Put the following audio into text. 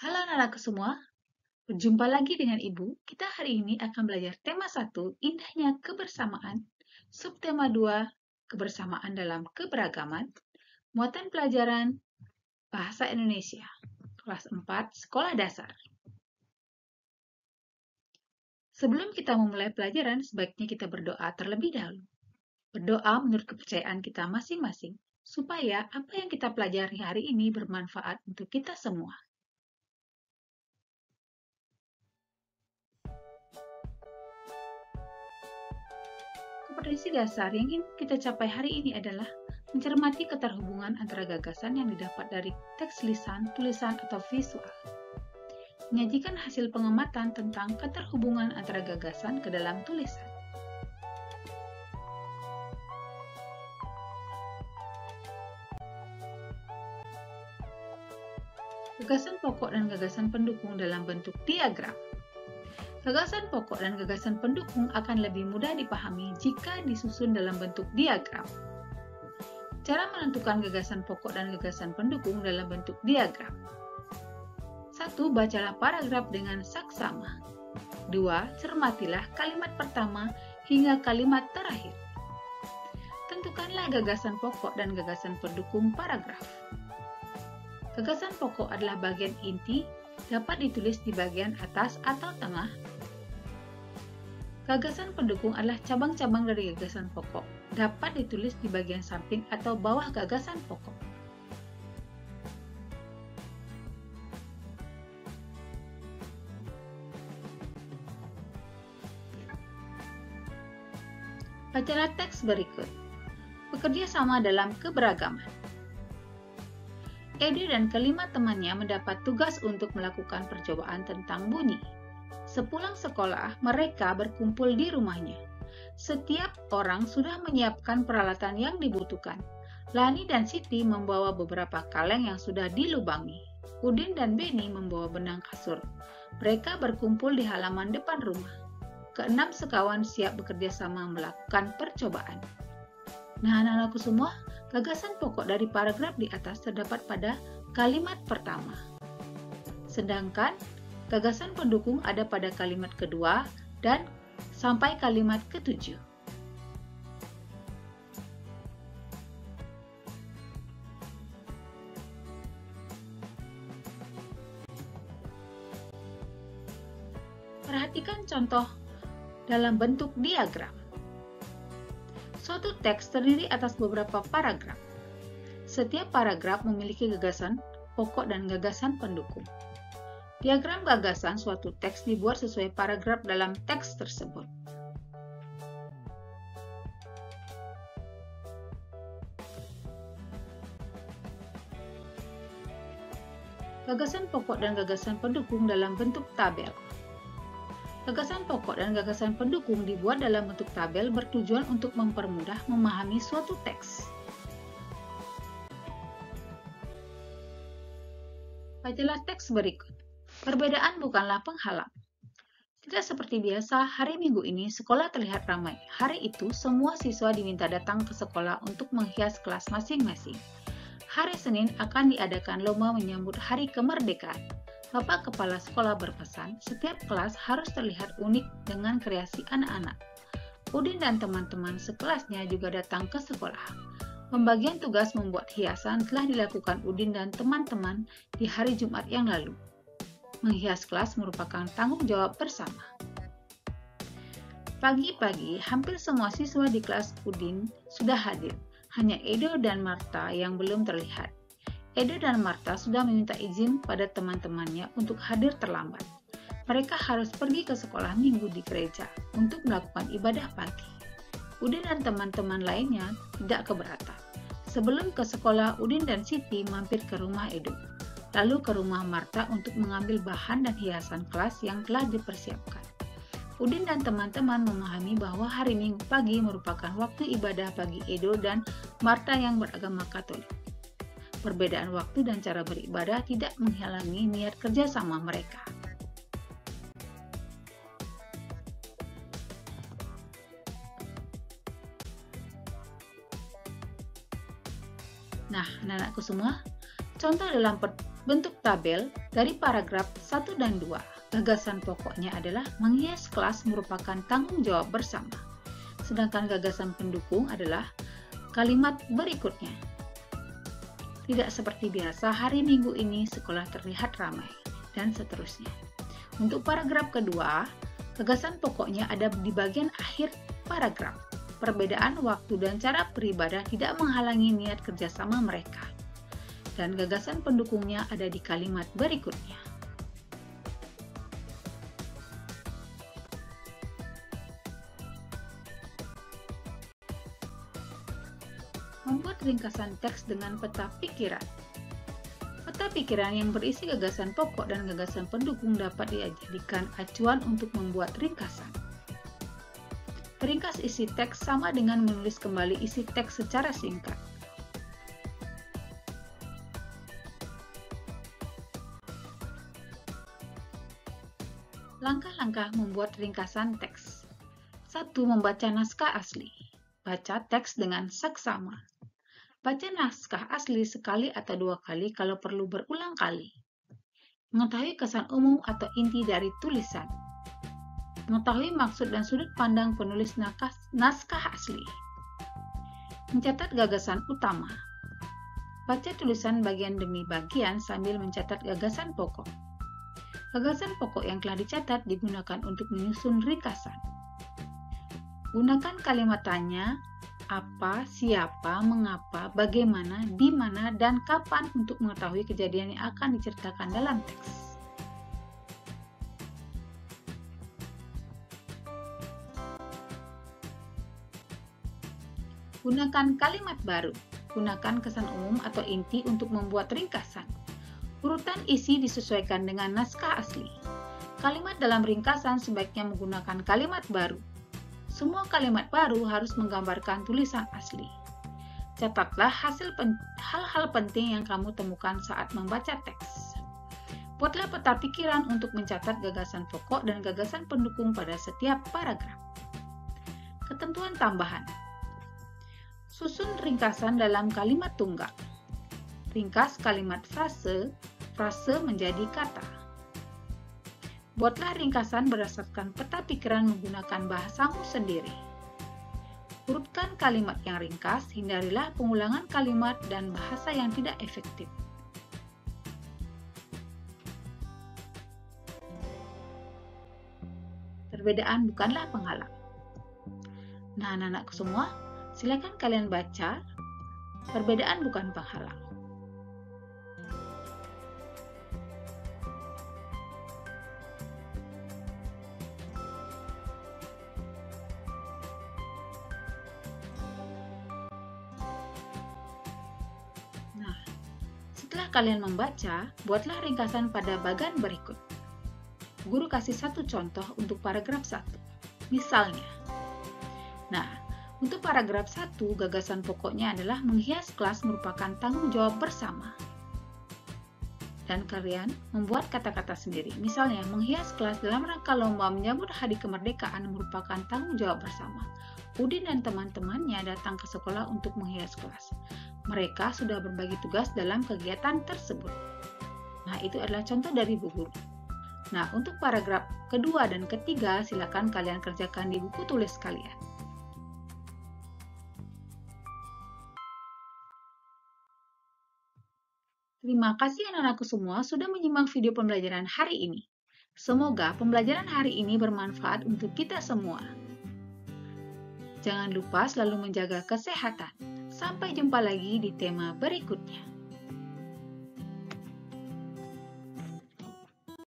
Halo anak-anakku semua, berjumpa lagi dengan Ibu. Kita hari ini akan belajar tema 1, indahnya kebersamaan, subtema 2, kebersamaan dalam keberagaman, muatan pelajaran, bahasa Indonesia, kelas 4, sekolah dasar. Sebelum kita memulai pelajaran, sebaiknya kita berdoa terlebih dahulu. Berdoa menurut kepercayaan kita masing-masing, supaya apa yang kita pelajari hari ini bermanfaat untuk kita semua. Kompetensi dasar yang ingin kita capai hari ini adalah mencermati keterhubungan antara gagasan yang didapat dari teks lisan, tulisan, atau visual. Menyajikan hasil pengamatan tentang keterhubungan antara gagasan ke dalam tulisan. Gagasan pokok dan gagasan pendukung dalam bentuk diagram. Gagasan pokok dan gagasan pendukung akan lebih mudah dipahami jika disusun dalam bentuk diagram. Cara menentukan gagasan pokok dan gagasan pendukung dalam bentuk diagram. 1. Bacalah paragraf dengan saksama. 2. Cermatilah kalimat pertama hingga kalimat terakhir. Tentukanlah gagasan pokok dan gagasan pendukung paragraf. Gagasan pokok adalah bagian inti, dapat ditulis di bagian atas atau tengah. Gagasan pendukung adalah cabang-cabang dari gagasan pokok, dapat ditulis di bagian samping atau bawah gagasan pokok. Bacalah teks berikut. Bekerja sama dalam keberagaman. Edo dan kelima temannya mendapat tugas untuk melakukan percobaan tentang bunyi. Sepulang sekolah, mereka berkumpul di rumahnya. Setiap orang sudah menyiapkan peralatan yang dibutuhkan. Lani dan Siti membawa beberapa kaleng yang sudah dilubangi. Udin dan Beni membawa benang kasur. Mereka berkumpul di halaman depan rumah. Keenam sekawan siap bekerja sama melakukan percobaan. Nah, anak-anakku semua, gagasan pokok dari paragraf di atas terdapat pada kalimat pertama. Sedangkan gagasan pendukung ada pada kalimat kedua dan sampai kalimat ketujuh. Perhatikan contoh dalam bentuk diagram. Suatu teks terdiri atas beberapa paragraf. Setiap paragraf memiliki gagasan pokok dan gagasan pendukung. Diagram gagasan suatu teks dibuat sesuai paragraf dalam teks tersebut. Gagasan pokok dan gagasan pendukung dalam bentuk tabel. Gagasan pokok dan gagasan pendukung dibuat dalam bentuk tabel bertujuan untuk mempermudah memahami suatu teks. Bacalah teks berikut. Perbedaan bukanlah penghalang. Tidak seperti biasa, hari Minggu ini sekolah terlihat ramai. Hari itu, semua siswa diminta datang ke sekolah untuk menghias kelas masing-masing. Hari Senin akan diadakan lomba menyambut Hari Kemerdekaan. Bapak Kepala Sekolah berpesan, setiap kelas harus terlihat unik dengan kreasi anak-anak. Udin dan teman-teman sekelasnya juga datang ke sekolah. Pembagian tugas membuat hiasan telah dilakukan Udin dan teman-teman di hari Jumat yang lalu. Menghias kelas merupakan tanggung jawab bersama. Pagi-pagi, hampir semua siswa di kelas Udin sudah hadir. Hanya Edo dan Marta yang belum terlihat. Edo dan Marta sudah meminta izin pada teman-temannya untuk hadir terlambat. Mereka harus pergi ke sekolah minggu di gereja untuk melakukan ibadah pagi. Udin dan teman-teman lainnya tidak keberatan. Sebelum ke sekolah, Udin dan Siti mampir ke rumah Edo, lalu ke rumah Marta untuk mengambil bahan dan hiasan kelas yang telah dipersiapkan. Udin dan teman-teman memahami bahwa hari Minggu pagi merupakan waktu ibadah bagi Edo dan Marta yang beragama Katolik. Perbedaan waktu dan cara beribadah tidak menghalangi niat kerjasama mereka. Nah, anak-anakku semua, contoh dalam Bentuk tabel dari paragraf 1 dan 2. Gagasan pokoknya adalah menghias kelas merupakan tanggung jawab bersama. Sedangkan gagasan pendukung adalah kalimat berikutnya. Tidak seperti biasa, hari Minggu ini sekolah terlihat ramai, dan seterusnya. Untuk paragraf kedua, gagasan pokoknya ada di bagian akhir paragraf. Perbedaan waktu dan cara beribadah tidak menghalangi niat kerjasama mereka. Dan gagasan pendukungnya ada di kalimat berikutnya. Membuat ringkasan teks dengan peta pikiran. Peta pikiran yang berisi gagasan pokok dan gagasan pendukung dapat dijadikan acuan untuk membuat ringkasan. Ringkas isi teks sama dengan menulis kembali isi teks secara singkat. Langkah-langkah membuat ringkasan teks. 1. Membaca naskah asli. Baca teks dengan seksama. Baca naskah asli sekali atau 2 kali kalau perlu berulang kali. Mengetahui kesan umum atau inti dari tulisan. Mengetahui maksud dan sudut pandang penulis naskah asli. Mencatat gagasan utama. Baca tulisan bagian demi bagian sambil mencatat gagasan pokok. Gagasan pokok yang telah dicatat digunakan untuk menyusun ringkasan. Gunakan kalimat tanya, apa, siapa, mengapa, bagaimana, di mana, dan kapan untuk mengetahui kejadian yang akan diceritakan dalam teks. Gunakan kalimat baru. Gunakan kesan umum atau inti untuk membuat ringkasan. Urutan isi disesuaikan dengan naskah asli. Kalimat dalam ringkasan sebaiknya menggunakan kalimat baru. Semua kalimat baru harus menggambarkan tulisan asli. Catatlah hal-hal penting yang kamu temukan saat membaca teks. Buatlah peta pikiran untuk mencatat gagasan pokok dan gagasan pendukung pada setiap paragraf. Ketentuan tambahan. Susun ringkasan dalam kalimat tunggal. Ringkas kalimat frase menjadi kata. Buatlah ringkasan berdasarkan peta pikiran menggunakan bahasamu sendiri. Urutkan kalimat yang ringkas, hindarilah pengulangan kalimat dan bahasa yang tidak efektif. Perbedaan bukanlah penghalang. Nah, anak-anakku semua, silakan kalian baca. Perbedaan bukan penghalang. Setelah kalian membaca, buatlah ringkasan pada bagan berikut. Guru kasih satu contoh untuk paragraf 1. Misalnya, untuk paragraf 1, gagasan pokoknya adalah menghias kelas merupakan tanggung jawab bersama. Dan kalian membuat kata-kata sendiri. Misalnya, menghias kelas dalam rangka lomba menyambut Hari Kemerdekaan merupakan tanggung jawab bersama. Udin dan teman-temannya datang ke sekolah untuk menghias kelas. Mereka sudah berbagi tugas dalam kegiatan tersebut. Nah, itu adalah contoh dari Bu Guru. Nah, untuk paragraf kedua dan ketiga, silakan kalian kerjakan di buku tulis kalian. Terima kasih anak-anakku semua sudah menyimak video pembelajaran hari ini. Semoga pembelajaran hari ini bermanfaat untuk kita semua. Jangan lupa selalu menjaga kesehatan. Sampai jumpa lagi di tema berikutnya.